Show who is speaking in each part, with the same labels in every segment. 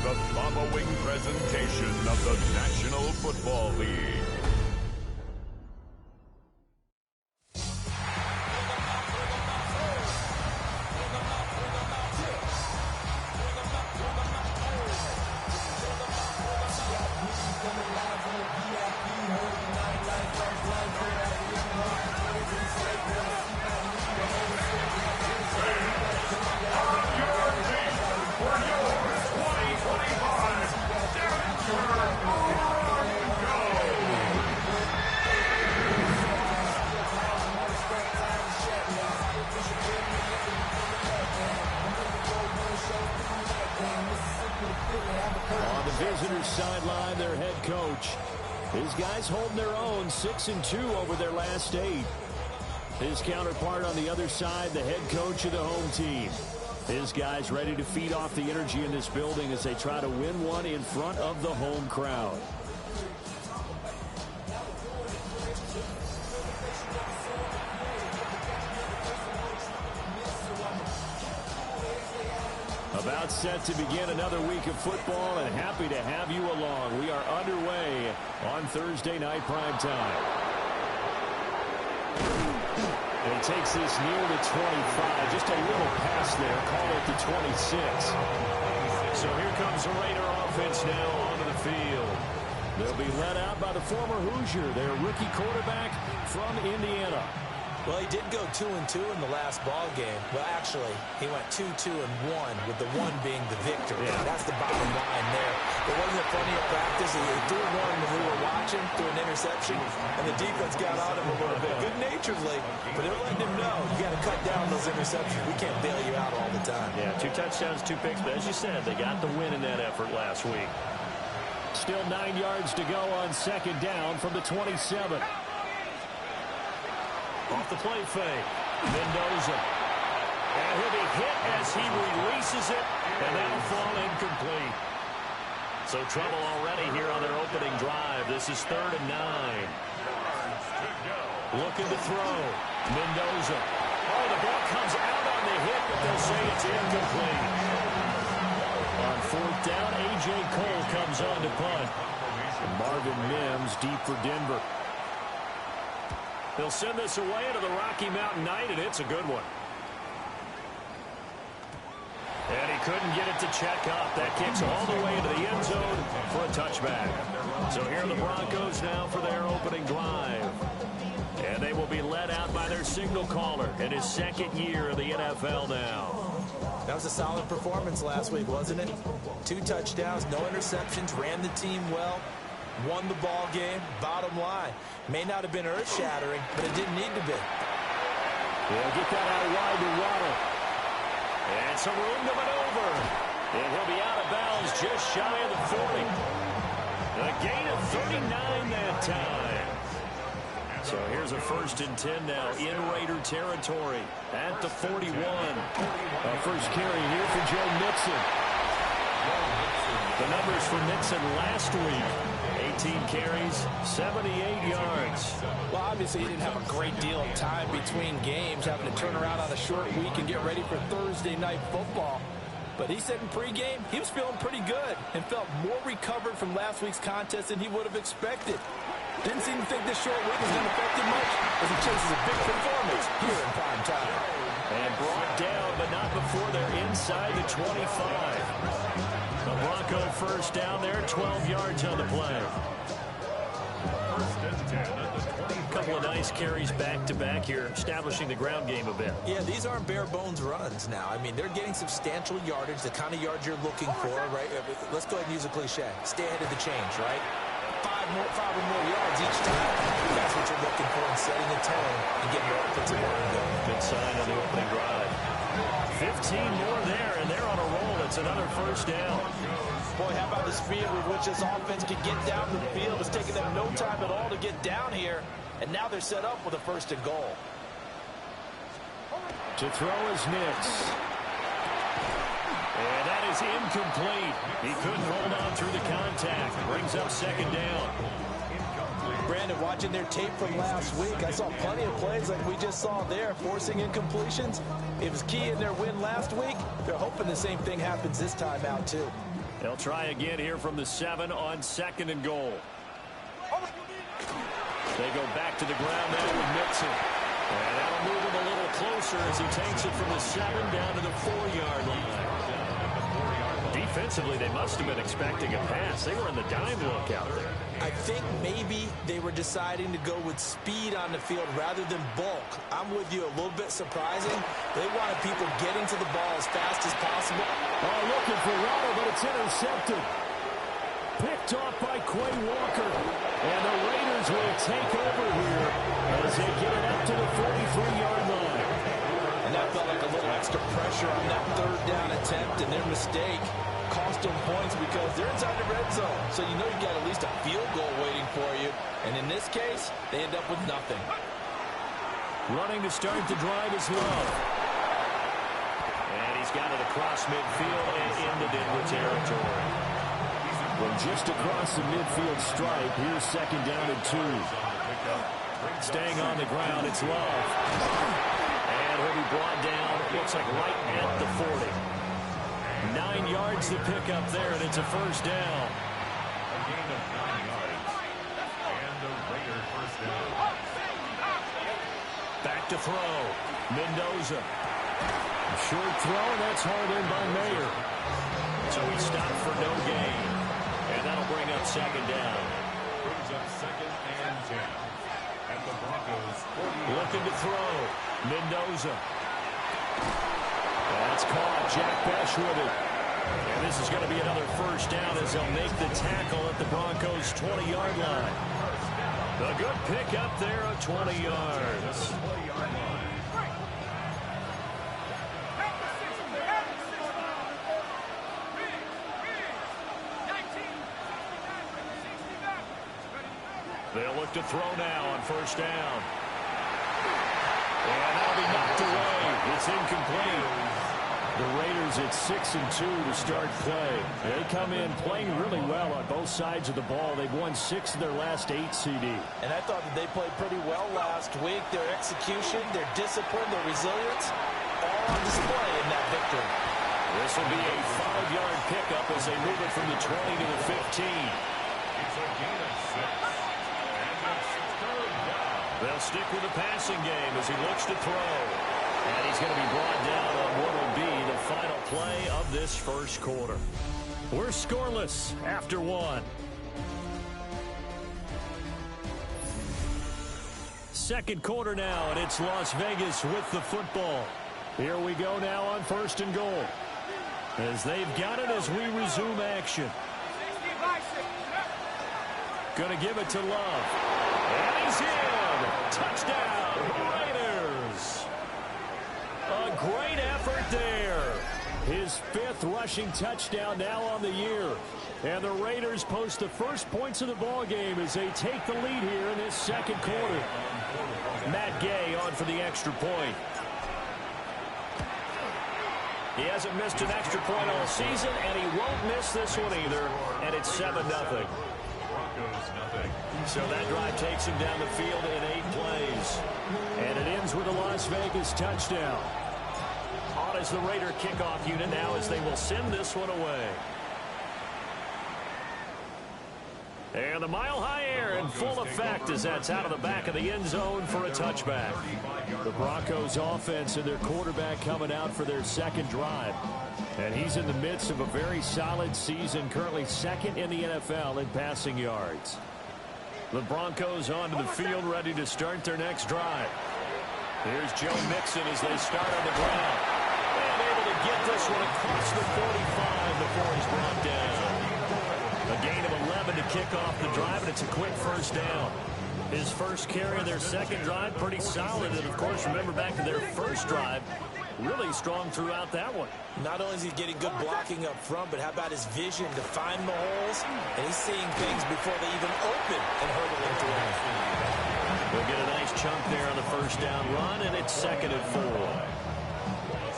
Speaker 1: the following presentation of the National Football League.
Speaker 2: On the visitors' sideline, their head coach. His guys holding their own, 6-2 over their last 8. His counterpart on the other side, the head coach of the home team. His guys ready to feed off the energy in this building as they try to win one in front of the home crowd. About set to begin another week of football, and happy to have you along. We are underway on Thursday night primetime. It takes this near the 25. Just a little pass there. Call it the 26. So here comes the Raider offense now onto the field. They'll be led out by the former Hoosier, their rookie quarterback from Indiana.
Speaker 3: Well, he did go 2-2 in the last ball game. Well, actually, he went 2-2-1, with the 1 being the victory. Yeah. That's the bottom line there. But wasn't it funny in practice? He threw one when we were watching, threw an interception, and the defense got on him a little bit, good-naturedly. But they're letting him know, you got to cut down those interceptions. We can't bail you out all the time.
Speaker 2: Yeah, 2 touchdowns, 2 picks. But as you said, they got the win in that effort last week. Still 9 yards to go on second down from the 27. Off the play fake, Mendoza. And he'll be hit as he releases it, and that'll fall incomplete. So trouble already here on their opening drive. This is 3rd and 9. Looking to throw. Mendoza. Oh, the ball comes out on the hit, but they'll say it's incomplete. On 4th down, A.J. Cole comes on to punt. And Marvin Mims deep for Denver. They'll send this away into the Rocky Mountain Night, and it's a good one. And he couldn't get it to check up. That kicks all the way into the end zone for a touchback. So here are the Broncos now for their opening drive. And they will be led out by their signal caller in his 2nd year in the NFL now.
Speaker 3: That was a solid performance last week, wasn't it? 2 touchdowns, no interceptions, ran the team well. Won the ball game. Bottom line, may not have been earth-shattering, but it didn't need to be.
Speaker 2: They'll get that out wide to Waddle. And some room to maneuver. And he'll be out of bounds just shy of the 40. A gain of 39 that time. So here's a 1st and 10 now in Raider territory at the 41. A first carry here for Joe Mixon. The numbers for Mixon last week. 18 carries, 78 yards.
Speaker 4: Well, obviously he didn't have a great deal of time between games, having to turn around on a short week and get ready for Thursday night football. But he said in pregame he was feeling pretty good and felt more recovered from last week's contest than he would have expected. Didn't seem to think this short week was going to affect him much as he chases a big performance here in prime time.
Speaker 2: And brought down, but not before they're inside the 25. The Bronco first down there, 12 yards on the play. A couple of nice carries back-to-back here, establishing the ground game a bit.
Speaker 3: Yeah, these aren't bare-bones runs now. I mean, they're getting substantial yardage, the kind of yards you're looking for, right? Let's go ahead and use a cliche. Stay ahead of the change, right? 5 or more yards each time. That's what you're looking for in setting the tone and getting your offensive line going.
Speaker 2: Good sign on the opening drive. 15 more there, and they're on a roll. It's another first down.
Speaker 4: Boy, how about the speed with which this offense can get down the field? It's taking them no time at all to get down here, and now they're set up with a 1st and goal.
Speaker 2: To throw is Nix. And that is incomplete. He couldn't hold on through the contact. Brings up 2nd down.
Speaker 4: Brandon, watching their tape from last week, I saw plenty of plays like we just saw there, forcing incompletions. It was key in their win last week. They're hoping the same thing happens this time out, too.
Speaker 2: They'll try again here from the 7 on 2nd and goal. They go back to the ground now with Mixon. And that'll move him a little closer as he takes it from the 7 down to the 4-yard line. Defensively, they must have been expecting a pass. They were in the dime look out there.
Speaker 3: I think maybe they were deciding to go with speed on the field rather than bulk. I'm with you, a little bit surprising. They wanted people getting to the ball as fast as possible.
Speaker 2: Oh, looking for Waddle, but it's intercepted. Picked off by Quay Walker. And the Raiders will take over here as they get it up to the 43-yard line.
Speaker 3: And that felt like a little extra pressure on that 3rd down attempt, and their mistake cost them points because they're inside the red zone. So you know you got at least a field goal waiting for you. And in this case, they end up with nothing.
Speaker 2: Running to start the drive is Love. And he's got it across midfield and into Denver territory. From just across the midfield stripe, here's 2nd down and 2. Staying on the ground, it's Love. And he'll be brought down, looks like right at the 40. 9 yards to pick up there, and it's a 1st down.
Speaker 1: A gain of 9 yards. And the Raiders first down.
Speaker 2: Back to throw. Mendoza. A short throw, and that's hauled in by Mayer. So he stopped for no gain. And that'll bring up 2nd down.
Speaker 1: Brings up 2nd and 10. At the Broncos 40.
Speaker 2: Looking to throw. Mendoza. That's caught. Jack Besh with it. And this is going to be another 1st down as they'll make the tackle at the Broncos' 20-yard line. A good pick up there of 20 yards. They'll look to throw now on 1st down. And that'll be knocked away. It's incomplete. The Raiders at 6-2 to start play. They come in playing really well on both sides of the ball. They've won 6 of their last 8 CD.
Speaker 3: And I thought that they played pretty well last week. Their execution, their discipline, their resilience, all on display in that victory.
Speaker 2: This will be a 5-yard pickup as they move it from the 20 to the 15.
Speaker 1: It's a gain of 6.
Speaker 2: They'll stick with the passing game as he looks to throw. And he's going to be brought down on what will be the final play of this 1st quarter. We're scoreless after 1. 2nd quarter now, and it's Las Vegas with the football. Here we go now on 1st and goal. As they've got it as we resume action. Going to give it to Love. And he's in. Touchdown, Raiders. A great effort there. His 5th rushing touchdown now on the year. And the Raiders post the first points of the ball game as they take the lead here in this 2nd quarter. Matt Gay on for the extra point. He hasn't missed an extra point all season, and he won't miss this one either. And it's 7-0. So that drive takes him down the field in 8 plays. And it ends with a Las Vegas touchdown. On as the Raider kickoff unit now as they will send this one away. And the mile-high air in full effect as that's out of the back of the end zone for a touchback. The Broncos offense and their quarterback coming out for their 2nd drive. And he's in the midst of a very solid season, currently 2nd in the NFL in passing yards. The Broncos onto the field ready to start their next drive. Here's Joe Mixon as they start on the ground. And able to get this one across the 45 before he's brought down. A gain of 11 to kick off the drive, and it's a quick 1st down. His 1st carry of their 2nd drive, pretty solid. And, of course, remember back to their 1st drive, really strong throughout that one.
Speaker 3: Not only is he getting good blocking up front, but how about his vision to find the holes? And he's seeing things before they even open and hurdling through them.
Speaker 2: They'll get a nice chunk there on the 1st down run, and it's 2nd and 4.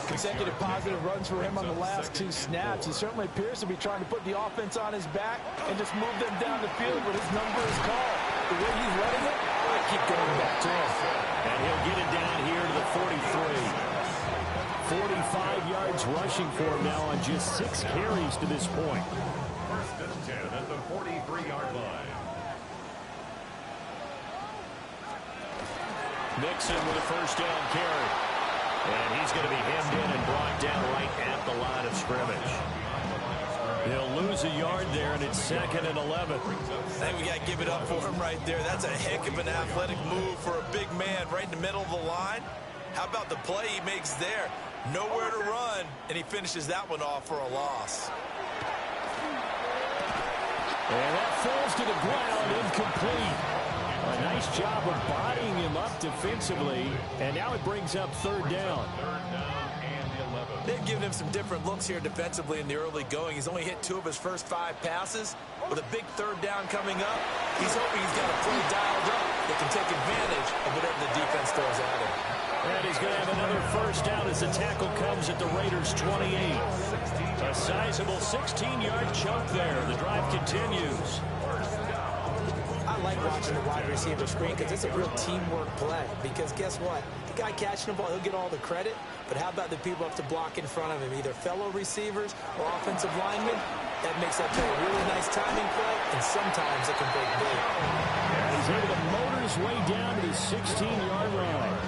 Speaker 4: Consecutive positive runs for him on the last 2 snaps. He certainly appears to be trying to put the offense on his back and just move them down the field when his number is called. The way he's running it, I keep going back to him.
Speaker 2: And he'll get it down here to the 43. 45 yards rushing for him now on just 6 carries to this point.
Speaker 1: First and 10 at the 43-yard line.
Speaker 2: Mixon with a first down carry. And he's going to be hemmed in and brought down right at the line of scrimmage. He'll lose a yard there, and it's 2nd and 11.
Speaker 3: I think we got to give it up for him right there. That's a heck of an athletic move for a big man right in the middle of the line. How about the play he makes there? Nowhere to run, and he finishes that one off for a loss.
Speaker 2: And that falls to the ground, incomplete. A nice job of bodying him up defensively, and now it brings up 3rd down.
Speaker 3: They've given him some different looks here defensively in the early going. He's only hit 2 of his first 5 passes. With a big 3rd down coming up, he's hoping he's got a play dialed up that can take advantage of whatever the defense throws at him.
Speaker 2: And he's going to have another first down as the tackle comes at the Raiders' 28. A sizable 16-yard chunk there. The drive continues.
Speaker 3: I like watching the wide receiver screen because it's a real teamwork play. Because guess what? The guy catching the ball, he'll get all the credit. But how about the people up to block in front of him, either fellow receivers or offensive linemen? That makes that play a really nice timing play, and sometimes it can break big.
Speaker 2: He's able to motor his way down to the 16-yard line.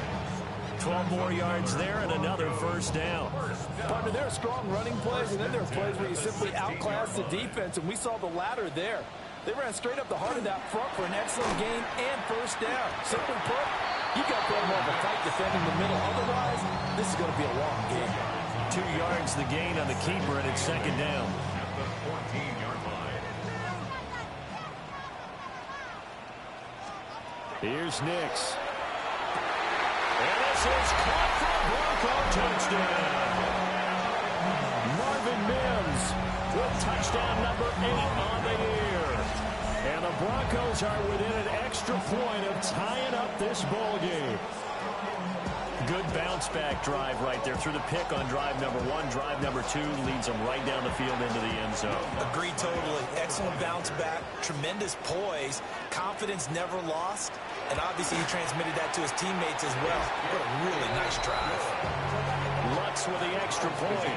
Speaker 2: 12 more yards there and another first down.
Speaker 4: Partner, there are strong running plays, and then there are plays where you simply outclass the defense, and we saw the latter there. They ran straight up the heart of that front for an excellent gain and first down. Simply put, you got to play more of a fight defending the middle. Otherwise, this is going to be a long game.
Speaker 2: 2 yards the gain on the keeper, and it's 2nd down.
Speaker 1: At the 14-yard line.
Speaker 2: Here's Nix. And this is caught for a Bronco touchdown. Marvin Mims with touchdown number 8 on the year. And the Broncos are within an extra point of tying up this ball game. Good bounce-back drive right there through the pick on drive number 1. Drive number 2 leads them right down the field into the end zone.
Speaker 3: Agreed totally. Excellent bounce back, tremendous poise, confidence never lost, and obviously he transmitted that to his teammates as well. What a really nice drive.
Speaker 2: Lutz with the extra point,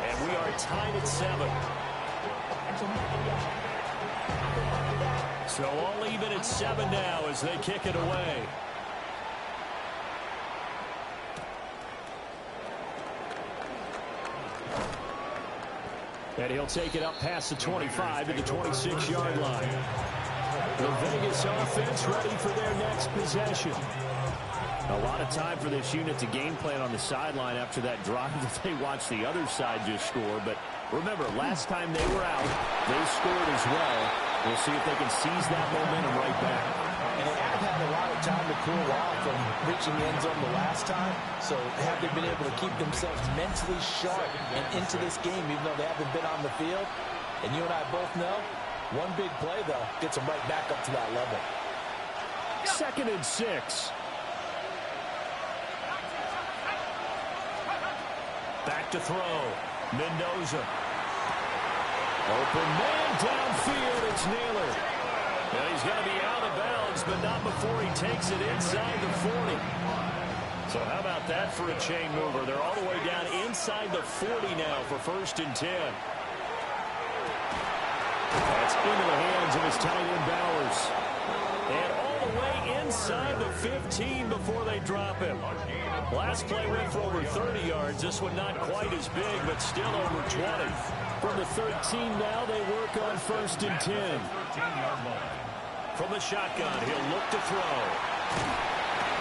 Speaker 2: and we are tied at 7. So all even at 7 now as they kick it away. And he'll take it up past the 25 to the 26-yard line. The Vegas offense ready for their next possession. A lot of time for this unit to game plan on the sideline after that drive that they watched the other side just score. But remember, last time they were out, they scored as well. We'll see if they can seize that momentum right back.
Speaker 3: And they have had a lot of time to cool off from reaching the end zone the last time. So have they been able to keep themselves mentally sharp and into this game, even though they haven't been on the field? And you and I both know, one big play, though, gets them right back up to that level.
Speaker 2: 2nd and 6. Back to throw. Mendoza. Open man downfield. It's Naylor. And he's going to be out of bounds, but not before he takes it inside the 40. So how about that for a chain mover? They're all the way down inside the 40 now for 1st and 10. That's into the hands of his tight end Bowers. And all the way inside the 15 before they drop him. Last play went for over 30 yards. This one not quite as big, but still over 20. From the 13 now, they work on 1st and 10. From the shotgun, he'll look to throw.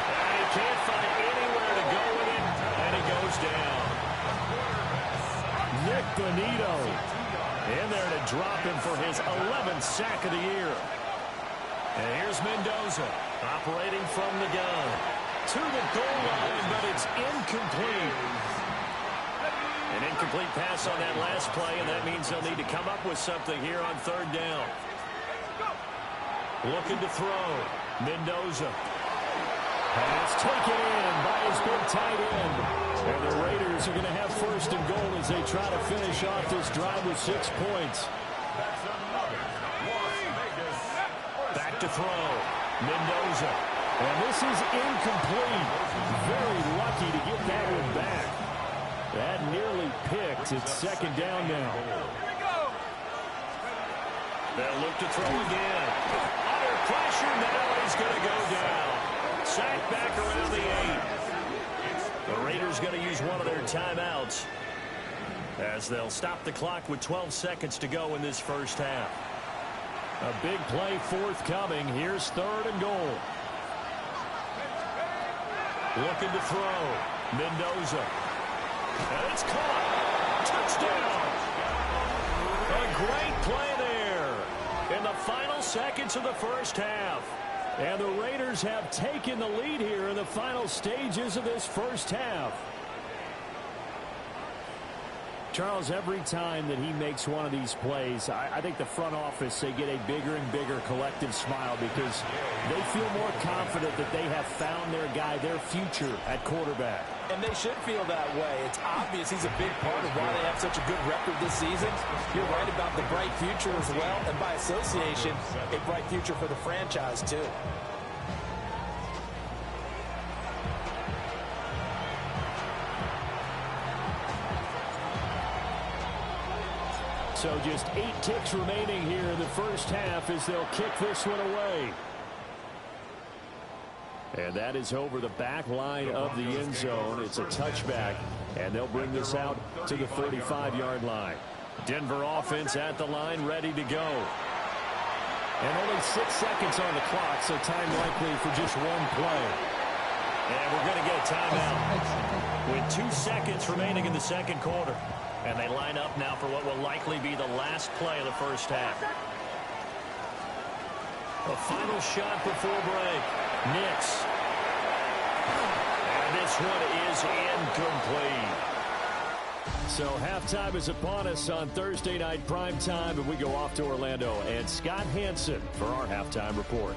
Speaker 2: And he can't find anywhere to go with it, and he goes down. Nick Bonito in there to drop him for his 11th sack of the year. And here's Mendoza operating from the gun. To the goal line, but it's incomplete. An incomplete pass on that last play, and that means they'll need to come up with something here on 3rd down. Looking to throw. Mendoza. Pass taken in by his big tight end. And the Raiders are going to have 1st and goal as they try to finish off this drive with 6 points. Back to throw. Mendoza. And this is incomplete. Very lucky to get that one back. picked. It's second down now. They'll look to throw again. Under pressure now, he's going to go down. Sacked back around the 8. The Raiders going to use one of their timeouts as they'll stop the clock with 12 seconds to go in this first half. A big play forthcoming. Here's 3rd and goal. Looking to throw. Mendoza. And it's caught. Touchdown. A great play there in the final seconds of the first half. And the Raiders have taken the lead here in the final stages of this first half. Charles, every time that he makes one of these plays, I think the front office, they get a bigger and bigger collective smile because they feel more confident that they have found their guy, their future at quarterback.
Speaker 3: And they should feel that way. It's obvious he's a big part of why they have such a good record this season. You're right about the bright future as well, and by association, a bright future for the franchise too.
Speaker 2: So just 8 ticks remaining here in the first half as they'll kick this one away. And that is over the back line of the end zone. It's a touchback, and they'll bring this out to the 35-yard line. Denver offense at the line, ready to go. And only 6 seconds on the clock, so time likely for just one play. And we're going to get a timeout with 2 seconds remaining in the second quarter. And they line up now for what will likely be the last play of the first half. A final shot before break. Nix. And this one is incomplete. So halftime is upon us on Thursday night primetime, and we go off to Orlando. And Scott Hansen for our halftime report.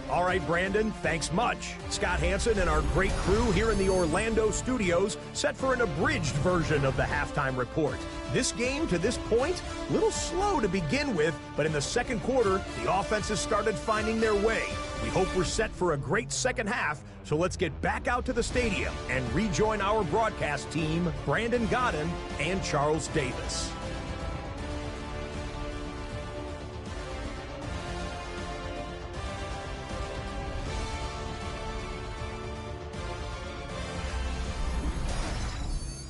Speaker 5: All right, Brandon, thanks much. Scott Hansen and our great crew here in the Orlando studios set for an abridged version of the halftime report. This game, to this point, a little slow to begin with, but in the second quarter, the offenses started finding their way. We hope we're set for a great second half, so let's get back out to the stadium and rejoin our broadcast team, Brandon Godden and Charles Davis.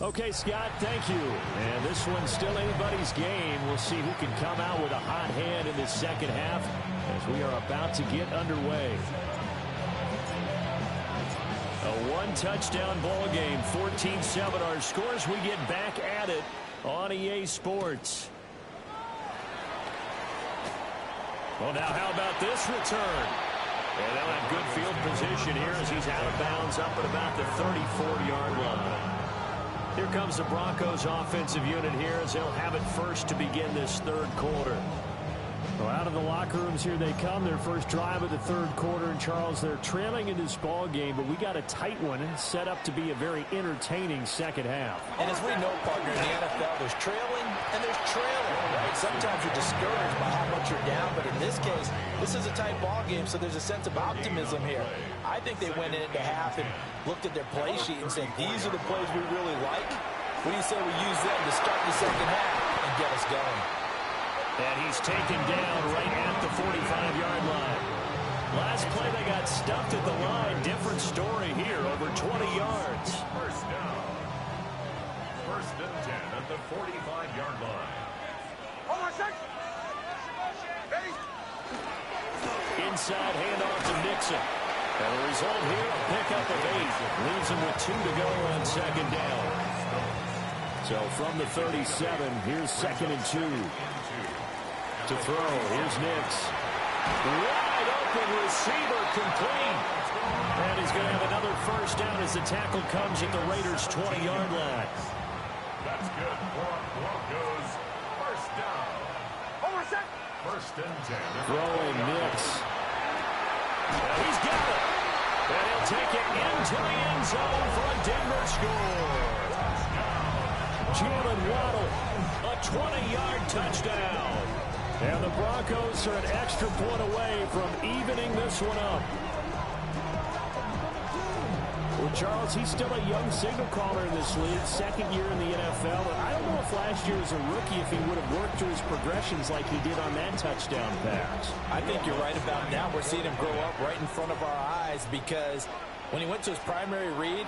Speaker 2: Okay, Scott, thank you. And this one's still anybody's game. We'll see who can come out with a hot hand in this second half as we are about to get underway. A one-touchdown ball game, 14-7 our scores. We get back at it on EA Sports. Well, now how about this return? And they'll have good field position here as he's out of bounds up at about the 34-yard line. Here comes the Broncos offensive unit here as they'll have it first to begin this third quarter. Well, out of the locker rooms here they come. Their first drive of the third quarter. And, Charles, they're trailing in this ball game, but we got a tight one and set up to be a very entertaining second half.
Speaker 3: And as we know, partner, in the NFL, there's trailing and there's trailing, right? Sometimes you're discouraged by how much you're down, but in this case, this is a tight ball game, so there's a sense of optimism here. I think they went into half and looked at their play sheet and said, these are the plays we really like. What do you say we use them to start the second half and get us going?
Speaker 2: And he's taken down right at the 45-yard line. Last play they got stuffed at the line. Different story here, over 20 yards.
Speaker 1: First down. First and 10 at the 45-yard line.
Speaker 2: Inside handoff to Nixon. And the result here, a pickup of 8. Leaves him with 2 to go on second down. So from the 37, here's second and 2. To throw, here's Nix. Wide open receiver, complete. And he's going to have another first down as the tackle comes at the Raiders' 20-yard line.
Speaker 1: That's good for Broncos. First down. First and 10.
Speaker 2: Throwing Nix. And he's got it. And he'll take it into the end zone for a Denver score. Jalen Waddle, a 20-yard touchdown. And the Broncos are an extra point away from evening this one up. Well, Charles, he's still a young signal caller in this league, second year in the NFL. I don't know if last year as a rookie if he would have worked through his progressions like he did on that touchdown pass.
Speaker 4: I think you're right about now. We're seeing him grow up right in front of our eyes because when he went to his primary read,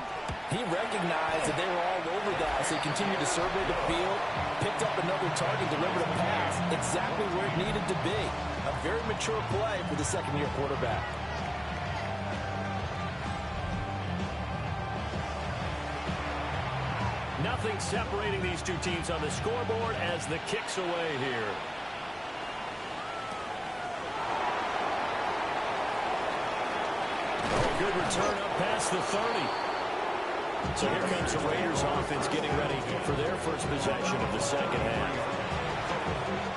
Speaker 4: he recognized that they were all over that, so he continued to survey the field, picked up another target, delivered a pass exactly where it needed to be. A very mature play for the second-year quarterback.
Speaker 2: Nothing separating these two teams on the scoreboard as the kick's away here. Oh, good return up past the 30. So here comes the Raiders offense getting ready for their first possession of the second half.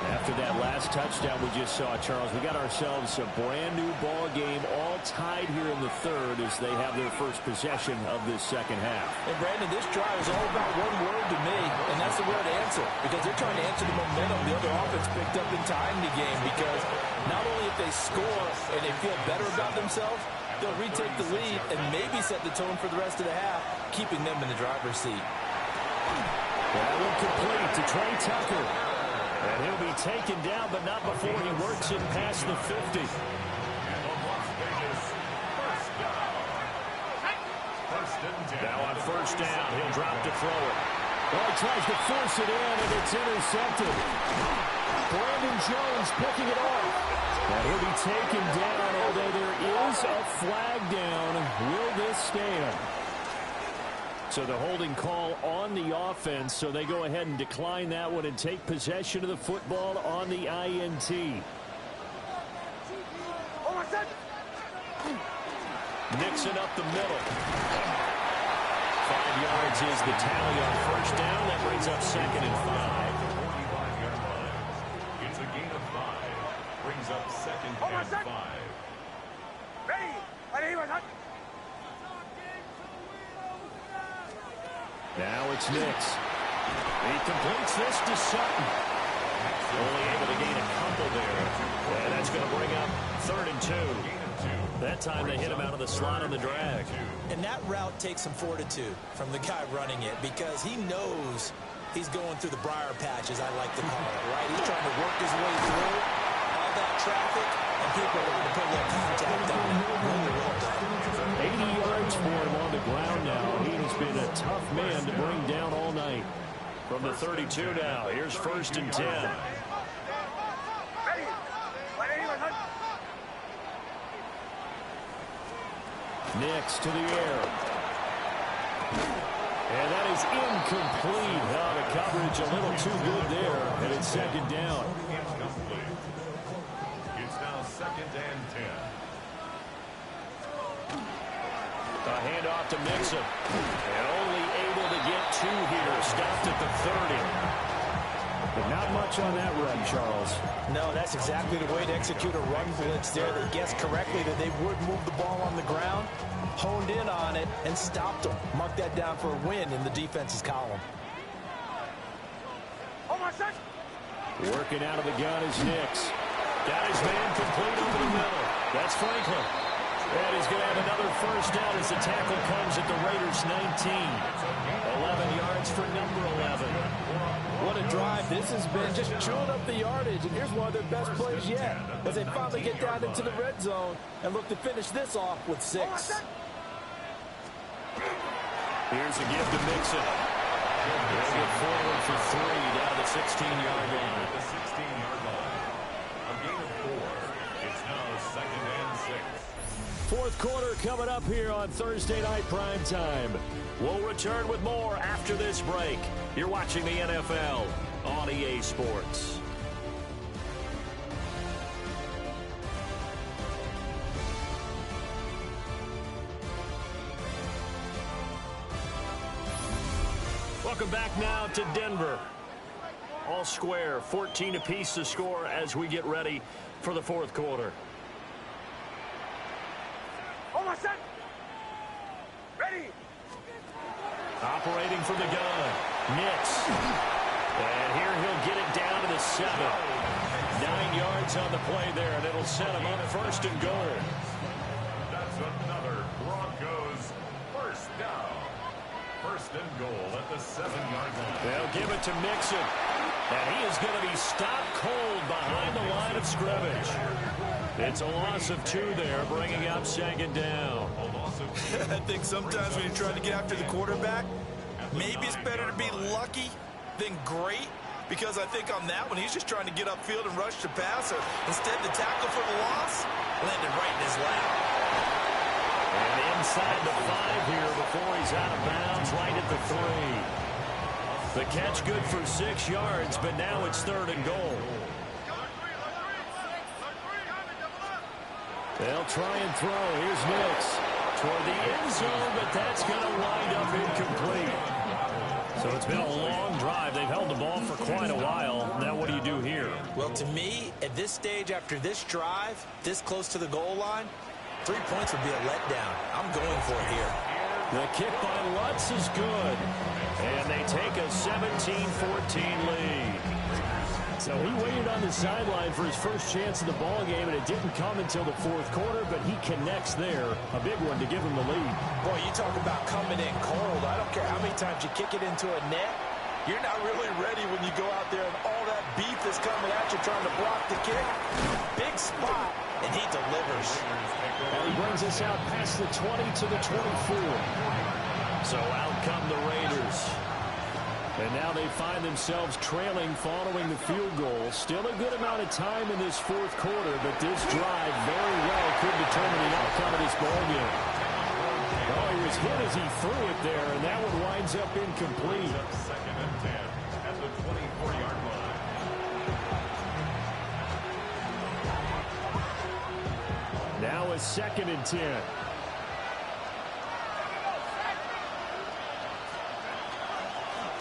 Speaker 2: After that last touchdown we just saw, Charles, we got ourselves a brand new ball game, all tied here in the third as they have their first possession of this second half.
Speaker 4: And Brandon, this drive is all about one word to me, and that's the word answer, because they're trying to answer the momentum the other offense picked up in time in the game, because not only if they score and they feel better about themselves, they'll retake the lead and maybe set the tone for the rest of the half, keeping them in the driver's seat.
Speaker 2: That one complete to Trey Tucker. And he'll be taken down, but not before he works it past the 50. Now on first down, he'll drop to throw it. Well, he tries to force it in, and it's intercepted. Brandon Jones picking it off. And he'll be taken down, although there is a flag down. Will this stand? So the holding call on the offense, so they go ahead and decline that one and take possession of the football on the INT. Nixon up the middle. 5 yards is the tally on first down. That brings up second and 5.
Speaker 1: It's a gain of 5. Brings up second and 5.
Speaker 2: Now it's Nix. He completes this to Sutton. Only able to gain a couple there. And that's going to bring up 3rd and 2. That time they hit him out of the slot on the drag.
Speaker 3: And that route takes some fortitude from the guy running it because he knows he's going through the briar patch, as I like to call it, right? He's trying to work his way through all that traffic, and people are going to put a little contact on it. Really well done.
Speaker 2: 80 yards for him on the ground now. He has been a tough man to bring down all night. From the 32 now, here's 1st and 10. Nix to the air. And that is incomplete. The coverage a little too good there, and it's 2nd down.
Speaker 1: It's now 2nd and 10.
Speaker 2: A handoff to Mixon. And only able to get 2 here. Stopped at the 30. But not much on that run, Charles.
Speaker 3: No, that's exactly the way to execute a run blitz there. They guessed correctly that they would move the ball on the ground, honed in on it, and stopped them. Mark that down for a win in the defense's column.
Speaker 2: Working out of the gun is Nix. Got his man complete over the middle. That's Franklin. And he's going to have another first down as the tackle comes at the Raiders' 19. 11 yards for number 11.
Speaker 4: What a drive this has been, just chewing up the yardage, and here's one of their best plays yet as they finally get down into the red zone and look to finish this off with 6.
Speaker 2: Here's a give to Mixon. They'll get forward for 3 down the 16-yard line.
Speaker 1: The 16-yard line. A gain of 4. It's now 2nd and 6.
Speaker 2: Fourth quarter coming up here on Thursday Night Prime Time. We'll return with more after this break. You're watching the NFL on EA Sports. Welcome back now to Denver. All square, 14 apiece to score as we get ready for the fourth quarter. Operating from the gun, Nix. And here he'll get it down to the 7. 9 yards on the play there, and it'll set him up 1st and goal.
Speaker 1: That's another Broncos first down. First and goal at the 7-yard line.
Speaker 2: They'll give it to Mixon. And he is going to be stopped cold behind the line of scrimmage. It's a loss of 2 there, bringing up second down.
Speaker 3: I think sometimes when you're trying to get after the quarterback, maybe it's better to be lucky than great. Because I think on that one, he's just trying to get upfield and rush the passer. Instead, the tackle for the loss landed right in his lap.
Speaker 2: And inside the 5 here before he's out of bounds, right at the 3. The catch good for 6 yards, but now it's 3rd and goal. They'll try and throw. Here's Nix toward the end zone, but that's going to wind up incomplete. So it's been a long drive. They've held the ball for quite a while. Now what do you do here?
Speaker 3: Well, to me, at this stage, after this drive, this close to the goal line, 3 points would be a letdown. I'm going for it here.
Speaker 2: The kick by Lutz is good. And they take a 17-14 lead. So he waited on the sideline for his first chance of the ball game, and it didn't come until the 4th quarter, but he connects there. A big one to give him the lead.
Speaker 3: Boy, you talk about coming in cold. I don't care how many times you kick it into a net. You're not really ready when you go out there and all that beef is coming at you trying to block the kick. Big spot, and he delivers.
Speaker 2: And he brings us out past the 20 to the 24. So out come the Raiders. And now they find themselves trailing following the field goal. Still a good amount of time in this 4th quarter, but this drive very well could determine the outcome of this ballgame. Oh, he was hit as he threw it there, and that one winds up incomplete.
Speaker 1: Second and 10 at the 24-yard line.
Speaker 2: Now a 2nd and 10.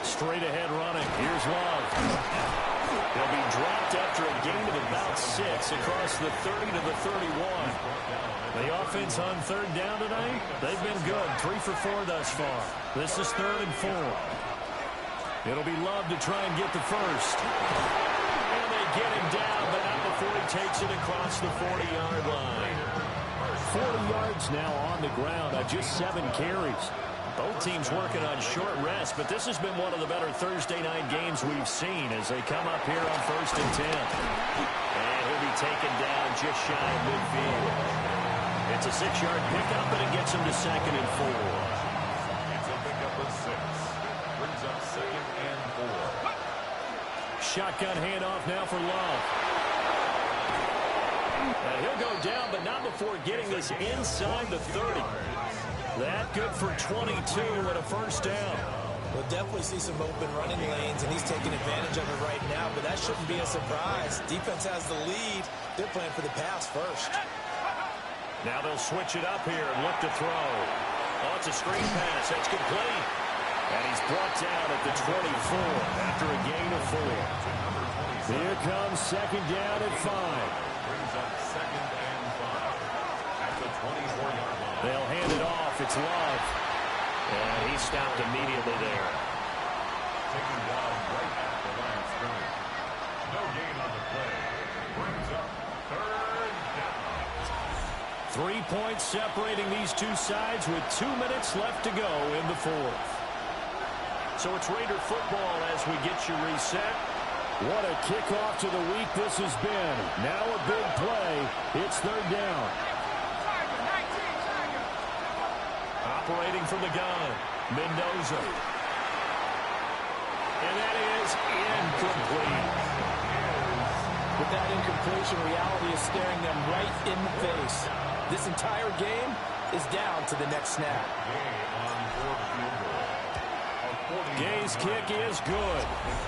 Speaker 2: Straight ahead running. Here's Love. He'll be dropped after a gain of about 6 across the 30 to the 31. The offense on 3rd down tonight, they've been good. 3 for 4 thus far. This is 3rd and 4. It'll be Love to try and get the first. And they get him down, but not before he takes it across the 40-yard line. 40 yards now on the ground on just 7 carries. Both teams working on short rest, but this has been one of the better Thursday night games we've seen as they come up here on 1st and 10. And he'll be taken down just shy of midfield. It's a 6-yard pickup, and it gets him to 2nd and 4.
Speaker 1: It's a pickup of 6. Brings up 2nd and 4.
Speaker 2: Shotgun handoff now for Love. And he'll go down, but not before getting this inside the 30. That good for 22 and a first down.
Speaker 3: We'll definitely see some open running lanes, and he's taking advantage of it right now, but that shouldn't be a surprise. Defense has the lead. They're playing for the pass first.
Speaker 2: Now they'll switch it up here and look to throw. Oh, it's a screen pass. That's complete. And he's brought down at the 24 after a gain of 4. Here comes 2nd down at 5.
Speaker 1: Brings up 2nd and 5 at the 24-yard line.
Speaker 2: They'll hand it off. It's Love. And he stopped immediately there.
Speaker 1: Taken down right at the line of scrimmage. No gain on the play. Brings up 3rd down.
Speaker 2: 3 points separating these two sides with 2 minutes left to go in the 4th. So it's Raider football as we get you reset. What a kickoff to the week this has been. Now a big play. It's 3rd down. Operating from the gun, Mendoza. And that is incomplete.
Speaker 4: With that incompletion, reality is staring them right in the face. This entire game is down to the next snap.
Speaker 2: Gay's kick is good.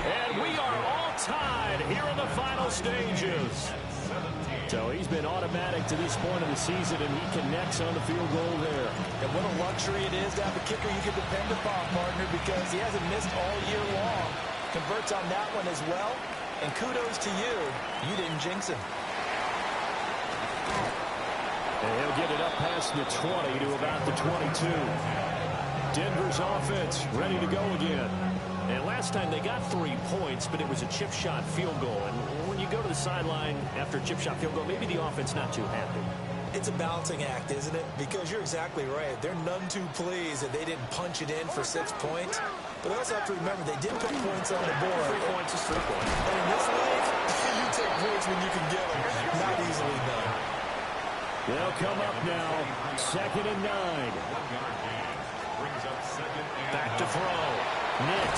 Speaker 2: And we are all tied here in the final stages. So he's been automatic to this point of the season, and he connects on the field goal there.
Speaker 3: And what a luxury it is to have a kicker you can depend upon, partner, because he hasn't missed all year long. Converts on that one as well. And kudos to you. You didn't jinx him.
Speaker 2: And he'll get it up past the 20 to about the 22. Denver's offense ready to go again. And last time they got 3 points, but it was a chip shot field goal. And when you go to the sideline after a chip shot field goal, maybe the offense not too happy.
Speaker 3: It's a balancing act, isn't it? Because you're exactly right. They're none too pleased that they didn't punch it in for 6 points. But they also have to remember they did put points on the board.
Speaker 2: 3 points is 3 points.
Speaker 3: And in this league, you take points when you can get them. Not easily done.
Speaker 2: They'll come up now. 2nd and 9. Back to throw. Nix.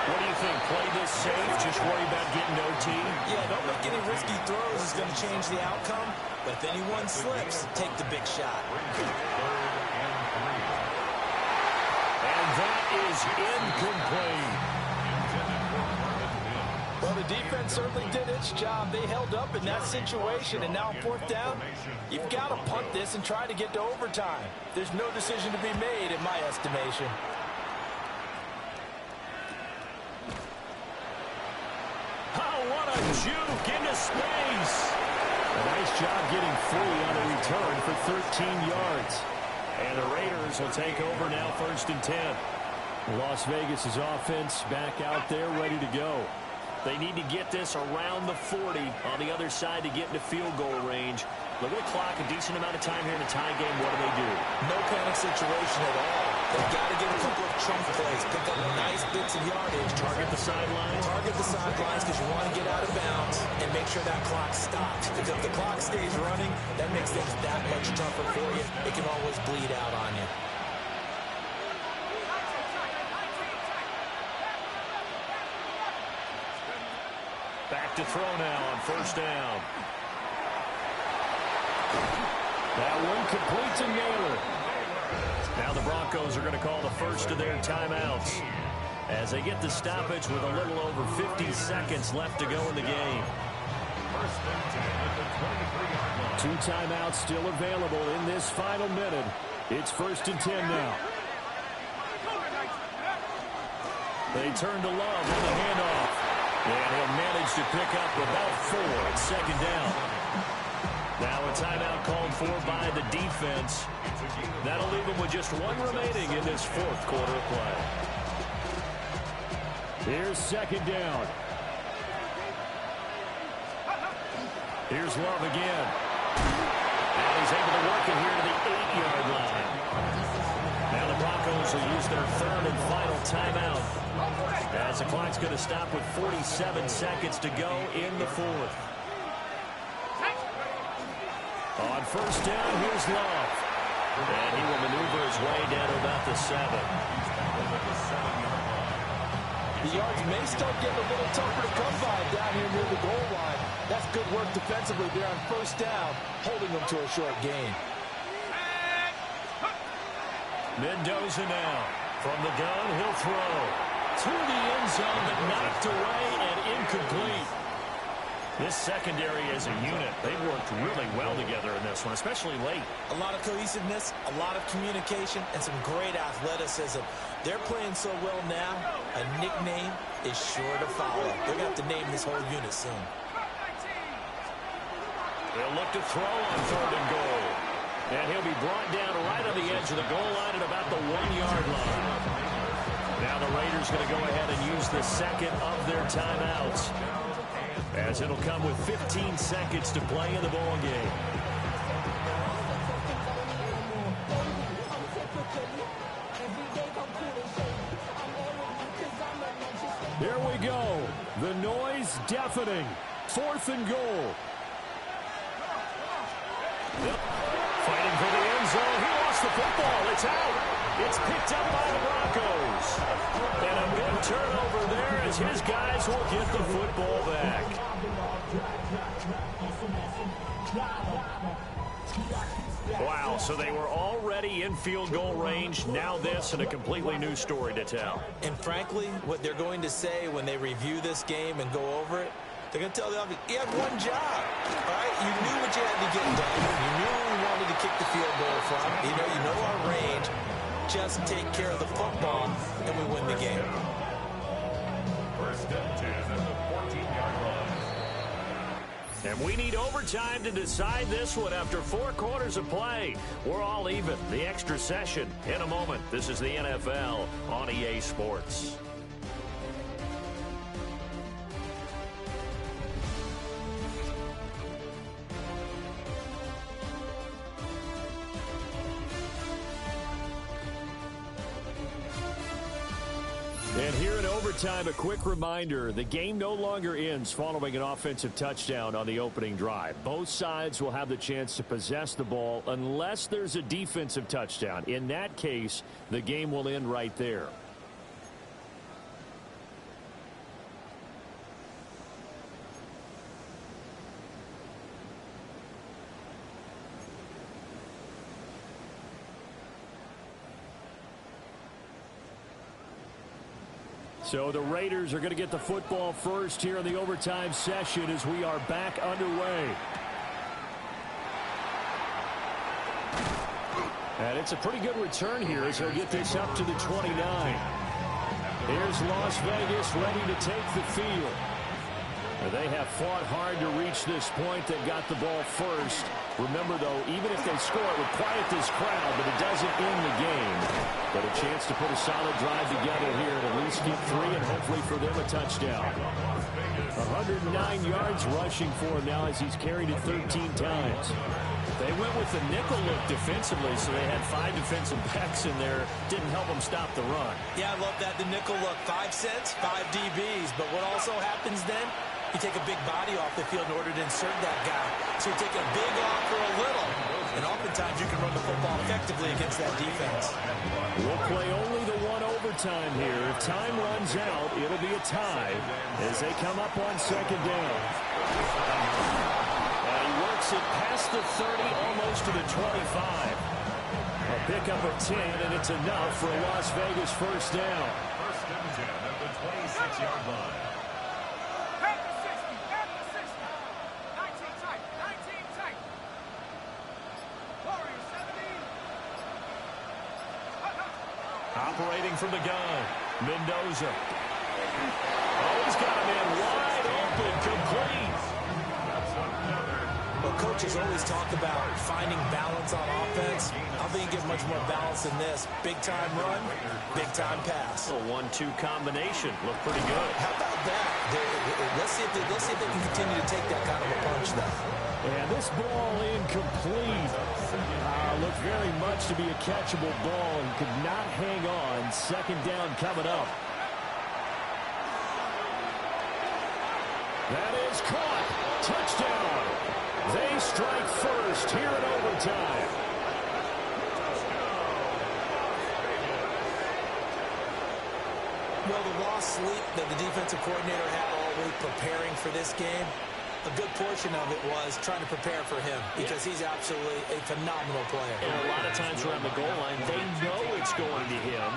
Speaker 2: What do you think? Play this safe? Just worry about getting OT?
Speaker 3: Yeah, don't make any risky throws. It's going to change the outcome. But if anyone slips, take the big shot.
Speaker 2: And that is incomplete.
Speaker 4: Well, the defense certainly did its job. They held up in that situation, and now 4th down, you've got to punt this and try to get to overtime. There's no decision to be made, in my estimation.
Speaker 2: Oh, what a juke into space. A nice job getting free on a return for 13 yards. And the Raiders will take over now 1st and 10. Las Vegas' offense back out there ready to go. They need to get this around the 40 on the other side to get into field goal range. Look at the clock, a decent amount of time here in a tie game. What do?
Speaker 3: No panic situation at all. They've got to get a couple of trump plays, pick up nice bits of yardage.
Speaker 2: Target the sidelines.
Speaker 3: Target the sidelines because you want to get out of bounds and make sure that clock stops. Because if the clock stays running, that makes things that much tougher for you. It can always bleed out on you.
Speaker 2: Back to throw now on 1st down. That one complete to Naylor. Now the Broncos are going to call the first of their timeouts as they get the stoppage with a little over 50 seconds left to go in the game. 2 timeouts still available in this final minute. It's 1st and 10 now. They turn to Love on the handoff. And he'll manage to pick up about 4 at 2nd down. Now a timeout called for by the defense. That'll leave them with just 1 remaining in this 4th quarter of play. Here's 2nd down. Here's Love again. And he's able to work it here to the 8-yard line. Now the Broncos will use their 3rd and final timeout, as the clock's going to stop with 47 seconds to go in the 4th. On 1st down, here's Love. And he will maneuver his way down to about the 7.
Speaker 4: The yards may start getting a little tougher to come by down here near the goal line. That's good work defensively there on 1st down, holding them to a short gain.
Speaker 2: Mendoza now. From the gun, he'll throw. To the end zone, but knocked away and incomplete. This secondary as a unit, they've worked really well together in this one, especially late.
Speaker 3: A lot of cohesiveness, a lot of communication, and some great athleticism. They're playing so well now, a nickname is sure to follow. They're going to have to name this whole unit soon.
Speaker 2: They'll look to throw on 3rd and goal. And he'll be brought down right on the edge of the goal line at about the 1-yard line. Now the Raiders going to go ahead and use the 2nd of their timeouts, as it'll come with 15 seconds to play in the ball game. There we go. The noise deafening. 4th and goal. Yep. Fighting for the end zone. He lost the football. It's out. It's picked up by the Broncos. And a big turnover there as his guys will get the football back. Wow, so they were already in field goal range. Now this and a completely new story to tell.
Speaker 3: And frankly, what they're going to say when they review this game and go over it, they're going to tell the offense, you had one job, all right? You knew what you had to get done. You knew where you wanted to kick the field goal from. You know our range. Just take care of the football, and we win the game.
Speaker 1: 1st and 10 at the 14-yard line.
Speaker 2: And we need overtime to decide this one after 4 quarters of play. We're all even. The extra session in a moment. This is the NFL on EA Sports. And here in overtime, a quick reminder, the game no longer ends following an offensive touchdown on the opening drive. Both sides will have the chance to possess the ball unless there's a defensive touchdown. In that case, the game will end right there. So the Raiders are going to get the football first here in the overtime session as we are back underway. And it's a pretty good return here as they'll get this up to the 29. Here's Las Vegas ready to take the field. They have fought hard to reach this point. They've got the ball first. Remember, though, even if they score, it would quiet this crowd, but it doesn't end the game. But a chance to put a solid drive together here and at least get 3 and hopefully for them a touchdown. 109 yards rushing for him now as he's carried it 13 times.
Speaker 3: They went with the nickel look defensively, so they had 5 defensive backs in there. Didn't help them stop the run. Yeah, I love that, the nickel look. 5 sets, 5 DBs. But what also happens then, you take a big body off the field in order to insert that guy. So you take a big off for a little. And oftentimes you can run the football effectively against that defense.
Speaker 2: We'll play only the one overtime here. If time runs out, it'll be a tie as they come up on second down. And he works it past the 30, almost to the 25. A pickup of 10, and it's enough for a Las Vegas first down.
Speaker 1: First and 10 at the 26-yard line.
Speaker 2: Operating from the gun, Mendoza. Oh, he's got a man wide open, complete.
Speaker 3: Well, coaches always talk about finding balance on offense. I don't think you get much more balance than this. Big-time run, big-time pass.
Speaker 2: A 1-2 combination. Looked pretty good.
Speaker 3: How about that? Let's see if they can continue to take that kind of a punch, though.
Speaker 2: And this ball incomplete. Looked very much to be a catchable ball and could not hang on. Second down coming up. That is caught. Touchdown. They strike first here in overtime.
Speaker 3: Well, the lost sleep that the defensive coordinator had all week preparing for this game, a good portion of it was trying to prepare for him because he's absolutely a phenomenal player.
Speaker 2: And a lot of times around the goal line, they know it's going to him.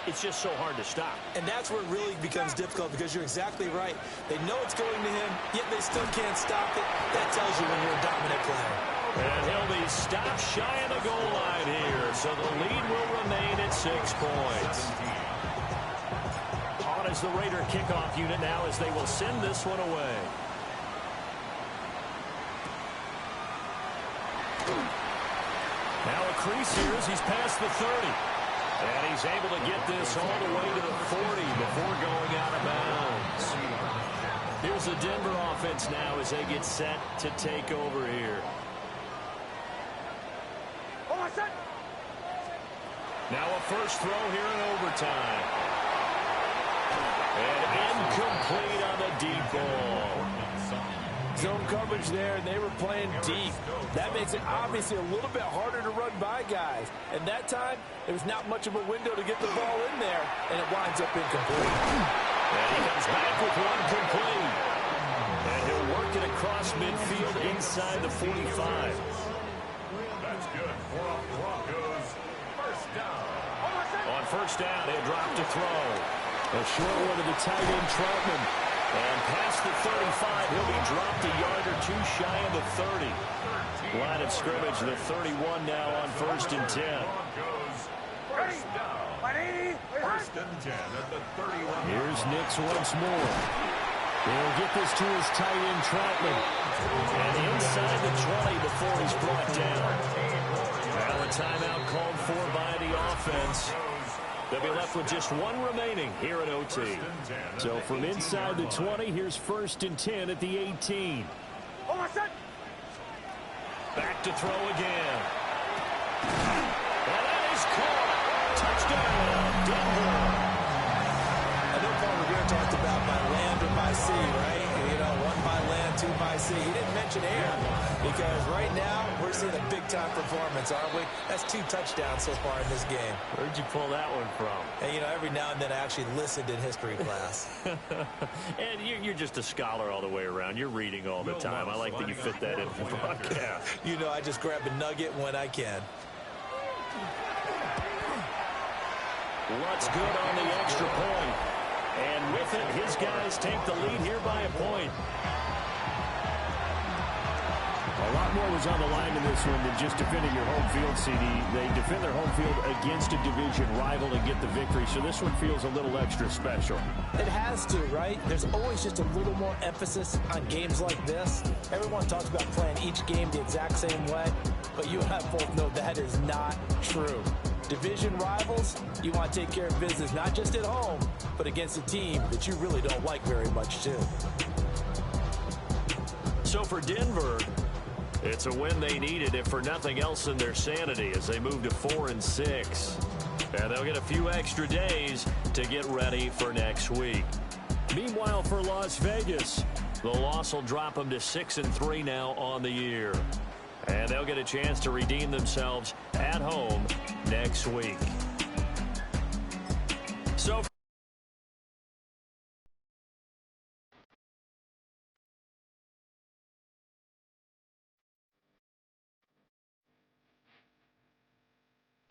Speaker 2: It's just so hard to stop.
Speaker 3: And that's where it really becomes difficult because you're exactly right. They know it's going to him, yet they still can't stop it. That tells you when you're a dominant player.
Speaker 2: And he'll be stopped shy of the goal line here, so the lead will remain at 6 points. On as the Raider kickoff unit now as they will send this one away. Now a crease here as he's past the 30. And he's able to get this all the way to the 40 before going out of bounds. Here's the Denver offense now as they get set to take over here. Now a first throw here in overtime. And incomplete on the deep ball.
Speaker 4: Zone coverage there, and they were playing deep. That makes it obviously a little bit harder to run by guys. And that time, there was not much of a window to get the ball in there, and it winds up incomplete.
Speaker 2: And he comes back with one complete. And he'll work it across midfield inside the 45.
Speaker 1: That's good for a Broncos first down.
Speaker 2: On first down, he'll drop to throw. A short one to the tight end, Troutman. And past the 35, he'll be dropped a yard or two shy of the 30. Line of scrimmage, the 31 now on first and 10.
Speaker 1: First down. First and 10 at the 31.
Speaker 2: Here's Nix once more. He'll get this to his tight end, Troutman. And inside the 20 before he's brought down. Now a timeout called for by the offense. They'll be left with just one remaining here at OT. So from inside the 20, here's first and 10 at the 18. Back to throw again. And that is caught. Touchdown, Denver.
Speaker 3: sea, right? You know, one by land, two by sea. He didn't mention air because right now we're seeing a big-time performance, aren't we? That's 2 touchdowns so far in this game.
Speaker 2: Where'd you pull that one from?
Speaker 3: And, you know, every now and then I actually listened in history class.
Speaker 2: And you're just a scholar all the way around. You're reading all the time. I like that you fit that in the broadcast.
Speaker 3: You know, I just grab a nugget when I can.
Speaker 2: What's good on the extra point? And with it, his guys take the lead here by a point.
Speaker 6: A lot more was on the line in this one than just defending your home field, CD. They defend their home field against a division rival and get the victory, so this one feels a little extra special.
Speaker 3: It has to, right? There's always just a little more emphasis on games like this. Everyone talks about playing each game the exact same way, but you and I both know that is not true. Division rivals, you want to take care of business not just at home, but against a team that you really don't like very much, too.
Speaker 2: So for Denver, it's a win they needed, if for nothing else than their sanity, as they move to 4-6. And they'll get a few extra days to get ready for next week. Meanwhile, for Las Vegas, the loss will drop them to 6-3 now on the year. And they'll get a chance to redeem themselves at home next week. So